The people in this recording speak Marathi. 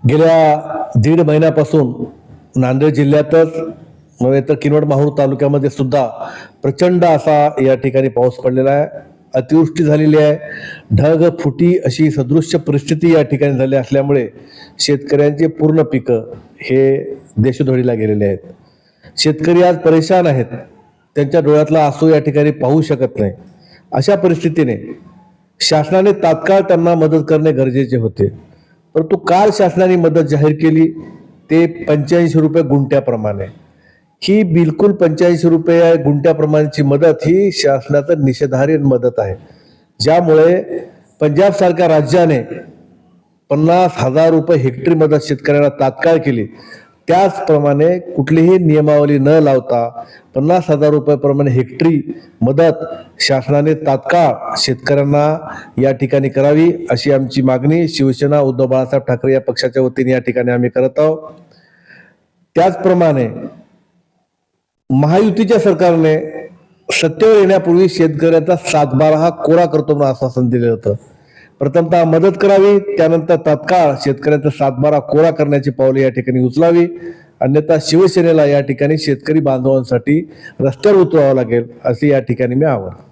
गेल्या दीड महिन्यापासून नांदेड जिल्ह्यातच नव्हे तर किनवट माहूर तालुक्यामध्ये सुद्धा प्रचंड असा या ठिकाणी पाऊस पडलेला आहे. अतिवृष्टी झालेली आहे. ढग फुटी अशी सदृश्य परिस्थिती या ठिकाणी झाली असल्यामुळे शेतकऱ्यांचे पूर्ण पिकं हे देशोधडीला गेलेले आहेत. शेतकरी आज परेशान आहेत. त्यांच्या डोळ्यातला आसू या ठिकाणी पाहू शकत नाही. अशा परिस्थितीने शासनाने तात्काळ त्यांना मदत करणे गरजेचे होते. परंतु काल शासनाने मदत जाहीर केली ते 85 रुपये गुंठ्याप्रमाणे. ही बिलकुल 85 रुपये गुंठ्याप्रमाणेची मदत ही शासनाचं निषेधार्ह मदत आहे. ज्यामुळे पंजाब सारख्या राज्याने 50,000 रुपये हेक्टरी मदत शेतकऱ्यांना तात्काळ केली. त्याचप्रमाणे कुठलीही नियमावली न लावता 50,000 रुपयाप्रमाणे हेक्टरी मदत शासनाने तात्काळ शेतकऱ्यांना या ठिकाणी करावी अशी आमची मागणी शिवसेना उद्धव बाळासाहेब ठाकरे या पक्षाच्या वतीने या ठिकाणी आम्ही करत आहोत. त्याचप्रमाणे महायुतीच्या सरकारने सत्तेवर येण्यापूर्वी शेतकऱ्याचा 7/12 हा कोरा करतो म्हणून आश्वासन दिलं होतं. प्रथमतः मदत करावी, त्यानंतर तात्काळ शेतकऱ्यांचा 7/12 कोरा करण्याची पावले या ठिकाणी उचलावी. अन्यथा शिवसेनेला या ठिकाणी शेतकरी बांधवांसाठी रस्त्यावर उतरावं लागेल असे या ठिकाणी मी आवाहन